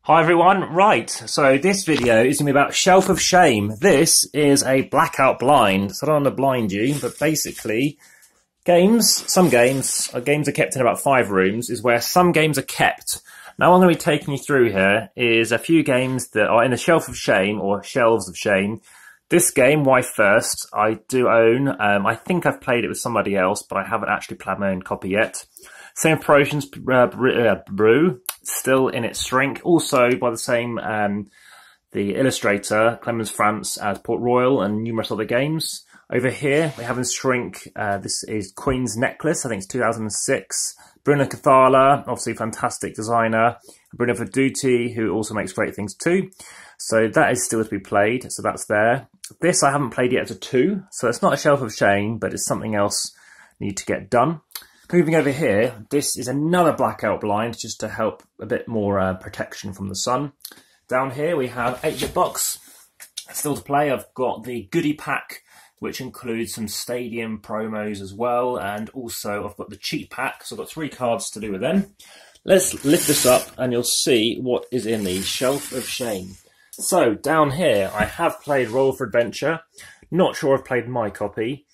Hi everyone, right, so this video is going to be about Shelf of Shame. This is a blackout blind, so I don't want to blind you, but basically some games are kept in about 5 rooms, is where some games are kept. Now what I'm going to be taking you through here is a few games that are in the Shelf of Shame, or Shelves of Shame. This game, Why First, I do own. I think I've played it with somebody else, but I haven't actually played my own copy yet. Same Promotions Brew, still in its shrink. Also by the same the illustrator, Clemens France, as Port Royal and numerous other games. Over here we have in shrink, this is Queen's Necklace, I think it's 2006. Bruno Cathala, obviously fantastic designer. Bruno Verduti, who also makes great things too. So that is still to be played, so that's there. This I haven't played yet as a 2, so it's not a Shelf of Shame, but it's something else need to get done. Moving over here, this is another blackout blind, just to help a bit more protection from the sun. Down here we have 8-bit box, still to play. I've got the goodie pack, which includes some stadium promos as well, and also I've got the cheat pack, so I've got 3 cards to do with them. Let's lift this up and you'll see what is in the Shelf of Shame. So down here I have played Roll for Adventure, not sure I've played my copy.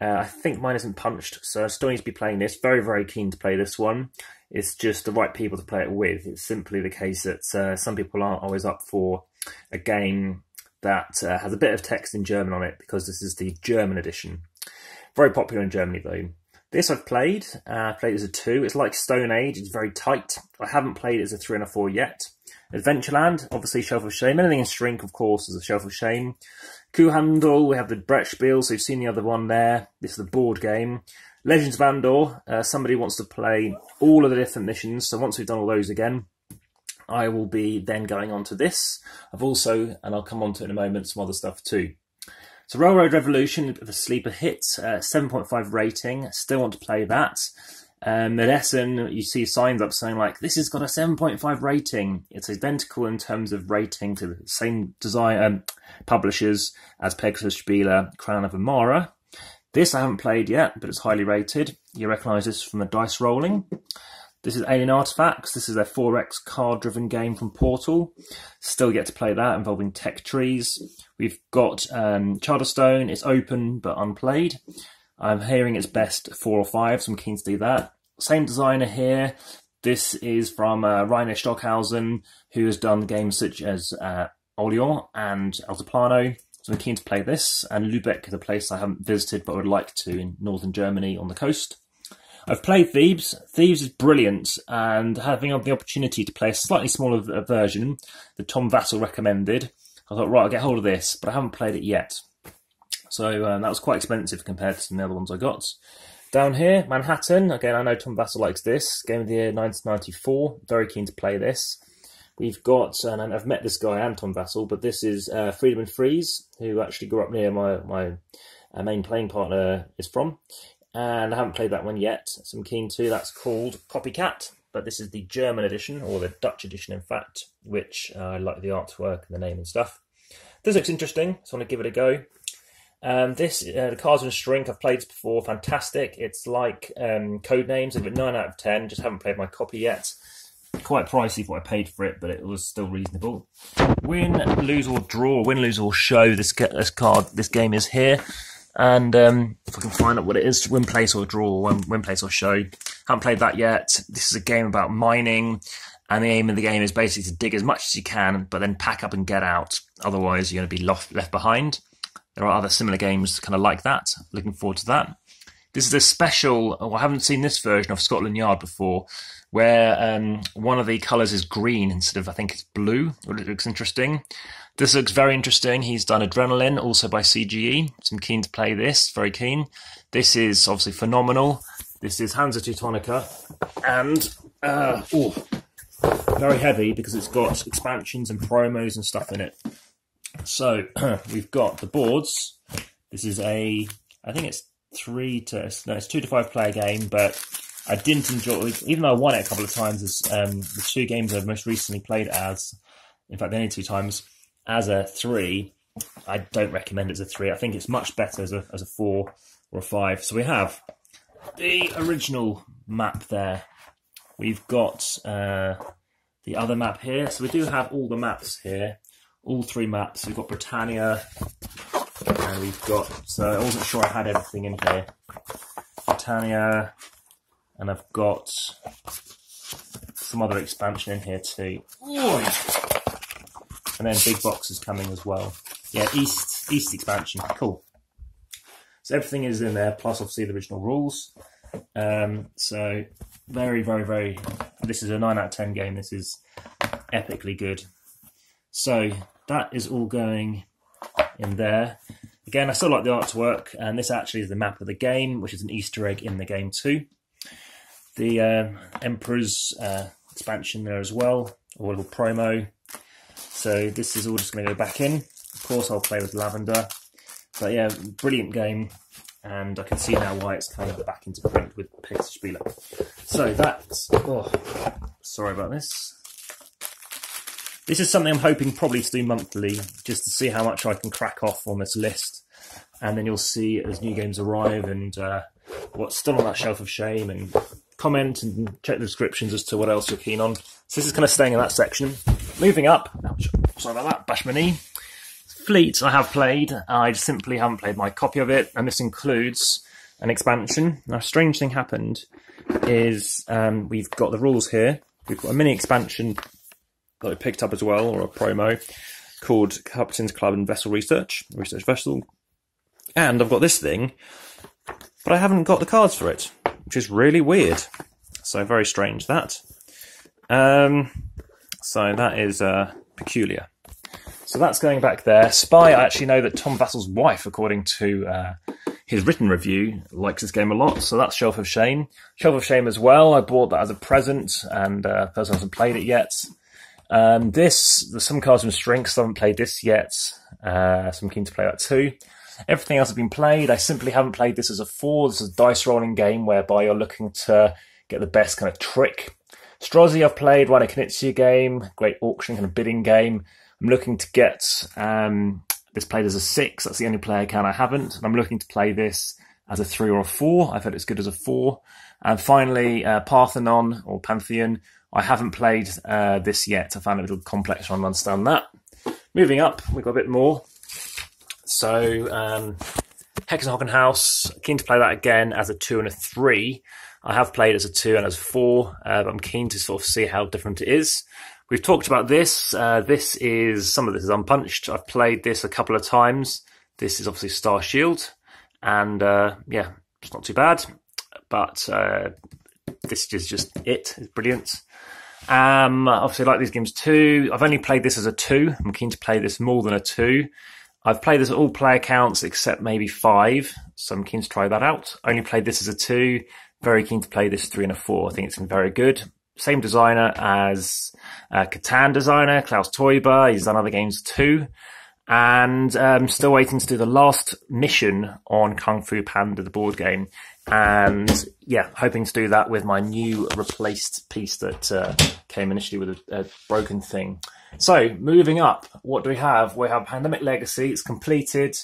I think mine isn't punched, so I still need to be playing this. Very, very keen to play this one. It's just the right people to play it with. It's simply the case that some people aren't always up for a game that has a bit of text in German on it, because this is the German edition. Very popular in Germany though. This I've played. Played as a 2. It's like Stone Age. It's very tight. I haven't played it as a 3 and a 4 yet. Adventureland, obviously Shelf of Shame. Anything in shrink, of course, is a Shelf of Shame. Kuhhandel, we have the Brettspiel, so you've seen the other one there. This is the board game. Legends of Andor, somebody wants to play all of the different missions, so once we've done all those again, I will be then going on to this. I've also, and I'll come on to it in a moment, some other stuff too. So Railroad Revolution, the sleeper hit, 7.5 rating, still want to play that. At Essen, you see signs up saying like, this has got a 7.5 rating. It's identical in terms of rating to the same design publishers as Pegasus Spieler, Crown of Amara. This I haven't played yet, but it's highly rated. You recognise this from the dice rolling. This is Alien Artifacts. This is their 4X card-driven game from Portal. Still get to play that, involving tech trees. We've got Charterstone. It's open but unplayed. I'm hearing it's best 4 or 5, so I'm keen to do that. Same designer here. This is from Rainer Stockhausen, who has done games such as Orléans and Altiplano. So I'm keen to play this. And Lübeck is a place I haven't visited, but would like to, in northern Germany on the coast. I've played Thebes. Thebes is brilliant, and having the opportunity to play a slightly smaller version that Tom Vassell recommended, I thought, right, I'll get hold of this, but I haven't played it yet. So that was quite expensive compared to some of the other ones I got. Down here, Manhattan. Again, I know Tom Vassell likes this. Game of the year 1994. Very keen to play this. We've got, and I've met this guy and Tom Vassell, but this is Freedom and Freeze, who actually grew up near my main playing partner is from. And I haven't played that one yet, so I'm keen to. That's called Copycat, but this is the German edition, or the Dutch edition in fact, which I like the artwork and the name and stuff. This looks interesting, so I want to give it a go. The cards in shrink, I've played this before, fantastic. It's like Codenames, I've got 9 out of 10, just haven't played my copy yet. Quite pricey for what I paid for it, but it was still reasonable. Win, lose or draw, win, lose or show, this game is here. And if I can find out what it is, win, place or draw, win, place or show. Haven't played that yet. This is a game about mining, and the aim of the game is basically to dig as much as you can, but then pack up and get out. Otherwise, you're going to be left behind. There are other similar games kind of like that. Looking forward to that. This is a special, I haven't seen this version of Scotland Yard before, where one of the colours is green instead of, I think it's blue. It looks interesting. This looks very interesting. He's done Adrenaline, also by CGE. So I'm keen to play this, very keen. This is obviously phenomenal. This is Hansa Teutonica, and very heavy because it's got expansions and promos and stuff in it. So we've got the boards. This is I think it's 2 to 5 player game, but I didn't enjoy it, even though I won it a couple of times. As the 2 games I've most recently played as, in fact, the only 2 times, as a 3. I don't recommend it as a 3. I think it's much better as a 4 or a 5. So we have the original map there. We've got the other map here. So we do have all the maps here, all 3 maps. We've got Britannia, and we've got, so I wasn't sure I had everything in here. Britannia, and I've got some other expansion in here too. Ooh. And then big boxes coming as well. Yeah, East expansion, cool. So everything is in there, plus obviously the original rules. So very, very, very, this is a 9 out of 10 game. This is epically good. So that is all going in there. Again, I still like the artwork, and this actually is the map of the game, which is an Easter egg in the game too. The Emperor's expansion there as well, or a little promo. So this is all just going to go back in. Of course, I'll play with Lavender. But yeah, brilliant game, and I can see now why it's kind of back into print with Peter Spieler. So that's, oh, sorry about this. This is something I'm hoping probably to do monthly, just to see how much I can crack off on this list. And then you'll see as new games arrive and what's still on that shelf of shame, and comment and check the descriptions as to what else you're keen on. So this is kind of staying in that section. Moving up, ouch, sorry about that, bash my knee. Fleet I have played, I simply haven't played my copy of it, and this includes an expansion. Now a strange thing happened is we've got the rules here. We've got a mini expansion that I picked up as well, or a promo, called Captain's Club and Vessel Research Vessel. And I've got this thing, but I haven't got the cards for it, which is really weird. So very strange that. So that is peculiar. So that's going back there. Spy, I actually know that Tom Vassel's wife, according to his written review, likes this game a lot. So that's Shelf of Shame. Shelf of Shame as well. I bought that as a present, and the person hasn't played it yet. There's some cards from Strings. I haven't played this yet. So I'm keen to play that too. Everything else has been played. I simply haven't played this as a 4. This is a dice rolling game whereby you're looking to get the best kind of trick. Strozzi I've played, Rhino Knizia game, great auction kind of bidding game. I'm looking to get this played as a 6. That's the only player count I haven't. And I'm looking to play this as a 3 or a 4. I've heard it's good as a 4. And finally, Parthenon or Pantheon. I haven't played this yet. I found it a little complex trying to understand that. Moving up, we've got a bit more. So, Hexenhagen, keen to play that again as a 2 and a 3. I have played as a 2 and as a 4, but I'm keen to sort of see how different it is. We've talked about this. Some of this is unpunched. I've played this a couple of times. This is obviously Star Shield, and yeah, it's not too bad. But this is just it. It's brilliant. Obviously, I like these games too. I've only played this as a 2. I'm keen to play this more than a 2. I've played this at all player counts except maybe 5, so I'm keen to try that out. Only played this as a 2. Very keen to play this 3 and a 4. I think it's very good. Same designer as Catan designer, Klaus Teuber. He's done other games too. And still waiting to do the last mission on Kung Fu Panda, the board game. And yeah, hoping to do that with my new replaced piece that came initially with a broken thing. So, moving up, what do we have? We have Pandemic Legacy. It's completed,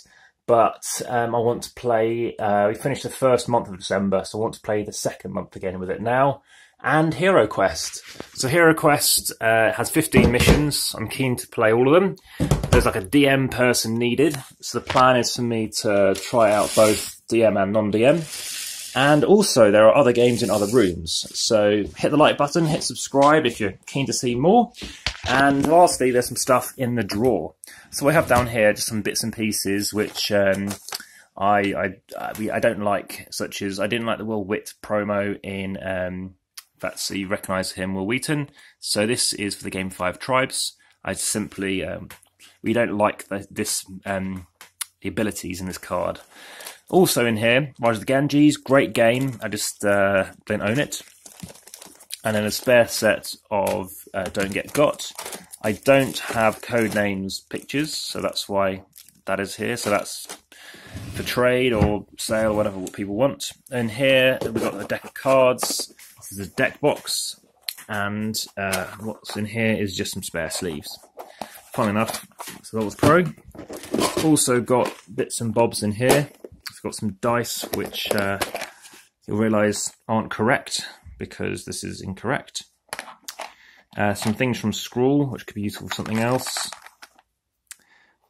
but I want to play... we finished the first month of December, so I want to play the second month again with it now. And Hero Quest. So Hero Quest has 15 missions. I'm keen to play all of them. There's like a DM person needed, so the plan is for me to try out both DM and non-DM. And also, there are other games in other rooms. So hit the like button, hit subscribe if you're keen to see more. And lastly, there's some stuff in the drawer. So we have down here just some bits and pieces which I don't like, such as I didn't like the Will Witt promo in so you recognise him, Will Wheaton. So this is for the game 5 Tribes. I simply we don't like the abilities in this card. Also in here, Rise of the Ganges, great game. I just don't own it. And then a spare set of Don't Get Got. I don't have Codenames pictures, so that's why that is here. So that's for trade or sale, whatever what people want. And here we've got a deck of cards. This is a deck box. And what's in here is just some spare sleeves. Fun enough, so that was Pro. Also got bits and bobs in here. I've got some dice which you'll realise aren't correct because this is incorrect. Some things from Scrawl, which could be useful for something else.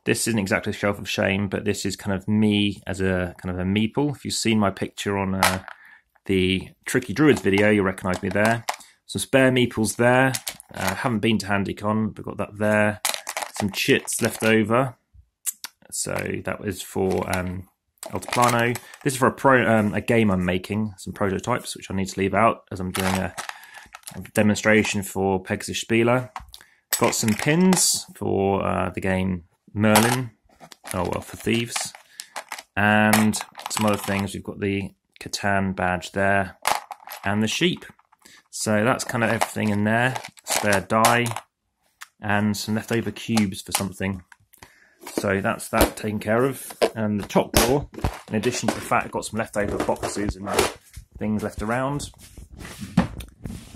This isn't exactly a Shelf of Shame, but this is kind of me as a kind of a meeple. If you've seen my picture on the Tricky Druids video, you'll recognise me there. Some spare meeples there. Haven't been to HandyCon, but got that there. Some chits left over. So that was for Altiplano. This is for a game I'm making, some prototypes, which I need to leave out as I'm doing a demonstration for Pegasus Spieler. Got some pins for the game Merlin, for Thieves, and some other things. We've got the Catan badge there, and the sheep. So that's kind of everything in there. Spare die, and some leftover cubes for something. So that's that taken care of. And the top drawer, in addition to the fact I've got some leftover boxes and things left around,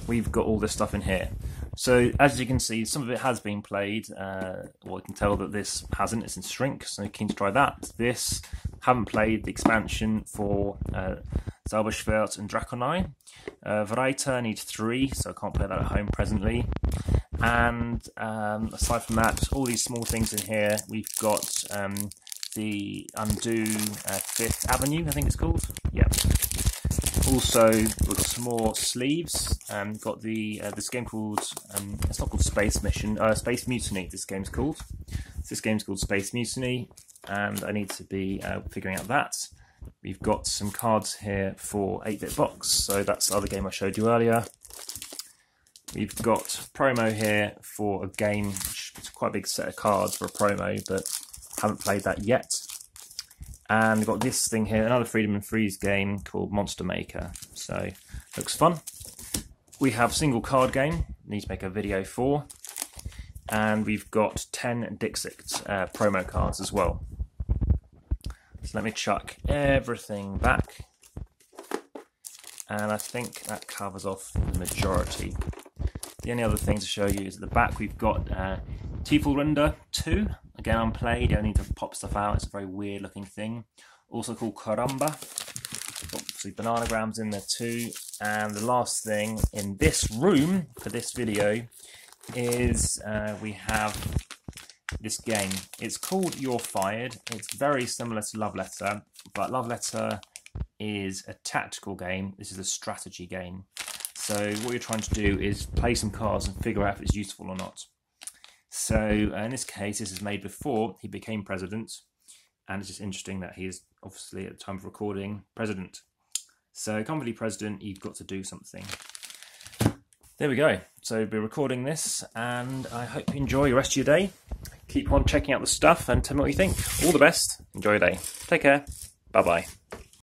we've got all this stuff in here. So as you can see, some of it has been played. Well, you can tell that this hasn't. It's in Shrink, so keen to try that. This, haven't played the expansion for Zauberschwert and Draconai. Varieta need 3, so I can't play that at home presently. And aside from that, all these small things in here. We've got the Undo 5th Avenue, I think it's called. Yeah. Also, we've got some more sleeves. Got the this game called it's not called Space Mission, Space Mutiny. This game's called. This game's called Space Mutiny, and I need to be figuring out that. We've got some cards here for 8-Bit Box, so that's the other game I showed you earlier. We've got promo here for a game, which is quite a big set of cards for a promo, but haven't played that yet. And we've got this thing here, another Freedom and Freeze game called Monster Maker. So, looks fun. We have a single card game, need to make a video for. And we've got 10 Dixit promo cards as well. So let me chuck everything back. And I think that covers off the majority. The only other thing to show you is at the back we've got Teufelrinder 2. Again, unplayed, you don't need to pop stuff out, it's a very weird looking thing. Also called Caramba. Obviously bananagrams in there too. And the last thing in this room for this video is we have this game. It's called You're Fired. It's very similar to Love Letter, but Love Letter is a tactical game. This is a strategy game. So what you're trying to do is play some cards and figure out if it's useful or not. So in this case, this is made before he became president, and it's just interesting that he is obviously at the time of recording president. So to become president, you've got to do something. There we go. So we'll be recording this, and I hope you enjoy the rest of your day. Keep on checking out the stuff and tell me what you think. All the best. Enjoy your day. Take care. Bye bye.